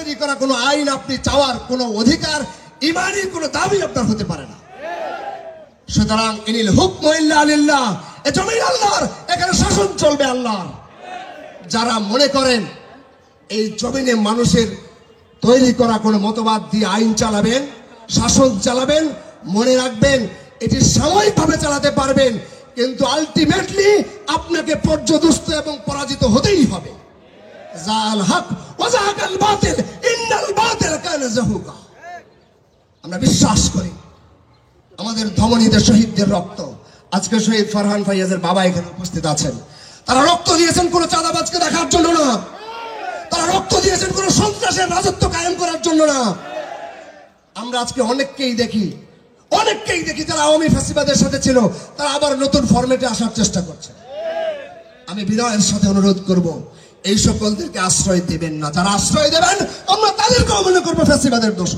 তৈরি করা কোনো আইন আপনি চাওয়ার কোনো অধিকার, ইমানি কোনো দাবি আপনার হতে পারে না। সুতরাং ইনিল হুকমু ইল্লা লিল্লাহ, এ জমিন আল্লাহর, এখানে শাসন চলবে আল্লাহর। যারা মনে করেন এই জমিনে মানুষের তৈরি করা কোনো মতবাদ দিয়ে আইন চালাবেন, শাসন চালাবেন, মনে রাখবেন এটি সাময়িকভাবে চালাতে পারবেন, কিন্তু আলটিমেটলি আপনাকে পর্যদস্ত এবং পরাজিত হতেই হবে। জাল হক ওয়া যাহাকাল বাতিল ইন্নাল বাতিল কানা যাহুকা। আমরা বিশ্বাস করি আমাদের ধমনীদের শহীদদের রক্ত, আজকে শহীদ ফারহান ফাইয়াজের বাবা এখানে উপস্থিত আছেন, তারা রক্ত দিয়েছেন কোনো চাঁদাবাজকে দেখার জন্য না, তারা রক্ত দিয়েছেন কোনো সন্ত্রাসের রাজত্ব কায়েম করার জন্য না। আমরা আজকে অনেককেই দেখি যারা আওয়ামী ফ্যাসিবাদের সাথে ছিল, তারা আবার নতুন ফরম্যাটে আসার চেষ্টা করছে। আমি বিনয়ের সাথে অনুরোধ করব, এই সকলদেরকে আশ্রয় দেবেন না। যারা আশ্রয় দেবেন আমরা তাদেরকেও মনে করবো ফ্যাসিবাদের দোষ।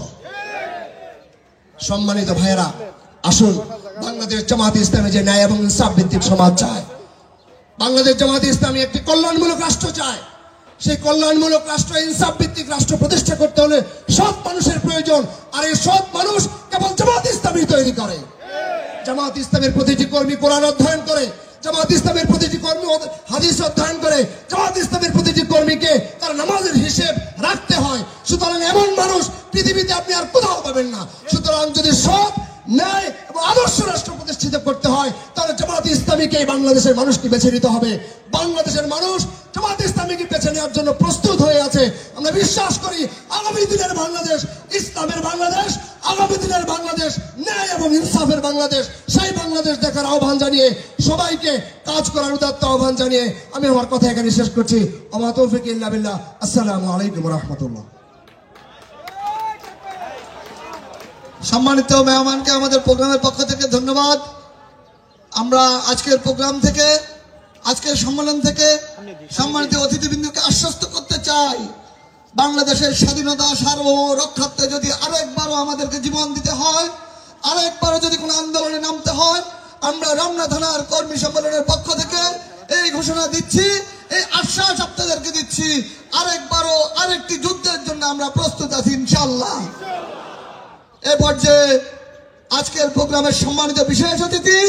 সম্মানিত ভাইয়েরা, আসুন বাংলাদেশ জামায়াতে ইসলামী যে ন্যায় এবং ইনসাফ ভিত্তিক সমাজ চায়, বাংলাদেশ জামায়াতে ইসলামী একটি কল্যাণমূলক রাষ্ট্র চায়। সেই কল্যাণমূলক রাষ্ট্র, ইনসাফ ভিত্তিক রাষ্ট্র প্রতিষ্ঠা করতে হলে সৎ মানুষের প্রয়োজন, আর এই সৎ মানুষ কেবল জামায়াতে ইসলামী তৈরি করে। জামায়াতে ইসলামের প্রতিটি কর্মী কোরআন অধ্যয়ন করে, জামায়াতে ইসলামের প্রতিটি কর্মী হাদিস অধ্যয়ন করে, জামায়াতে ইসলামের প্রতিটি কর্মীকে তার নামাজের হিসেব রাখতে হয়। সুতরাং এমন মানুষ পৃথিবীতে আপনি আর কোথাও পাবেন না। সুতরাং যদি সৎ, ন্যায় এবং আদর্শ রাষ্ট্র প্রতিষ্ঠিত করতে হয়, তাহলে জামায়াতে ইসলামীকে বাংলাদেশের মানুষকে বেছে নিতে হবে। বাংলাদেশের মানুষ জামায়াতে ইসলামীকে বেছে নেওয়ার জন্য প্রস্তুত হয়ে আছে। আমরা বিশ্বাস করি আগামী দিনের বাংলাদেশ ইসলামের বাংলাদেশ, আগামী দিনের বাংলাদেশ ন্যায় এবং ইনসাফের বাংলাদেশ। সেই বাংলাদেশ দেখার আহ্বান জানিয়ে, সবাইকে কাজ করার উদাত্ত আহ্বান জানিয়ে আমি আমার কথা এখানে শেষ করছি। ওয়া তৌফিক ইল্লা বিল্লাহ। আসসালামু আলাইকুম ওয়া রাহমাতুল্লাহ। সম্মানিত মেহমানকে আমাদের প্রোগ্রামের পক্ষ থেকে ধন্যবাদ। আমরা আজকের প্রোগ্রাম থেকে, আজকের সম্মেলন থেকে সম্মানিত অতিথিবৃন্দকে আশ্বস্ত করতে চাই, বাংলাদেশের স্বাধীনতা সার্বভৌম রক্ষার্থে যদি আরেকবারও আমাদেরকে জীবন দিতে হয়, আরেকবারও যদি কোনো আন্দোলনে নামতে হয়, আমরা রমনা থানার কর্মী সম্মেলনের পক্ষ থেকে এই ঘোষণা দিচ্ছি, এই আশ্বাস আপনাদেরকে দিচ্ছি, আরেকবারও আরেকটি যুদ্ধের জন্য আমরা প্রস্তুত আছি ইনশাআল্লাহ। এ পর্যায়ে আজকের প্রোগ্রামের সম্মানিত বিশেষ অতিথি,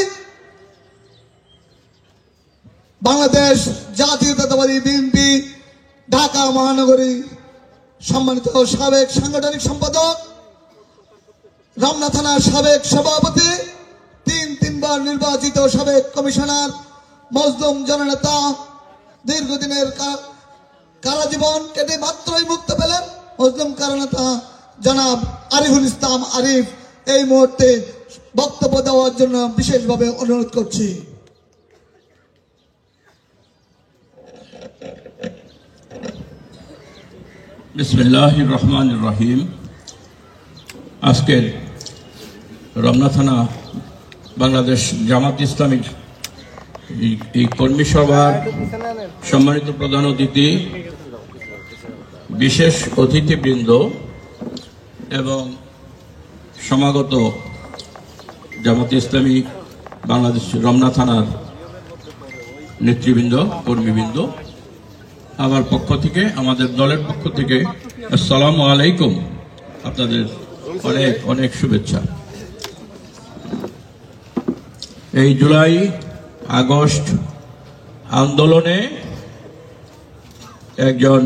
বাংলাদেশ জাতীয়তাবাদী বিএনপি ঢাকা মহানগরী সম্মানিত সাবেক সাংগঠনিক সম্পাদক, রমনা থানার সাবেক সভাপতি, তিনবার নির্বাচিত সাবেক কমিশনার, মজলুম জননেতা, দীর্ঘদিনের কারাজীবন কেটে মাত্রই মুক্ত পেলেন মজলুম কারানেতা জনাব আরিফুল ইসলাম আরিফ, এই মুহূর্তে বক্তব্য দেওয়ার জন্য বিশেষভাবে অনুরোধ করছি। বিসমিল্লাহির রহমানির রহিম। আজকের রমনা থানা বাংলাদেশ জামাত ইসলামী এই কর্মী সভার সম্মানিত প্রধান অতিথি, বিশেষ অতিথিবৃন্দ এবং সমাগত জামাত ইসলামী বাংলাদেশ রমনা থানার নেতৃবৃন্দ, কর্মীবৃন্দ, আমার পক্ষ থেকে, আমাদের দলের পক্ষ থেকে আসসালামু আলাইকুম, আপনাদের অনেক অনেক শুভেচ্ছা। এই জুলাই আগস্ট আন্দোলনে একজন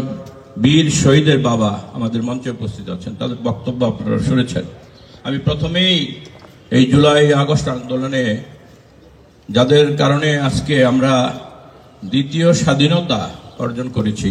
বীর শহীদের বাবা আমাদের মঞ্চে উপস্থিত আছেন, তাদের বক্তব্য আপনারা শুনেছেন। আমি প্রথমেই এই জুলাই আগস্ট আন্দোলনে যাদের কারণে আজকে আমরা দ্বিতীয় স্বাধীনতা অর্জন করেছি,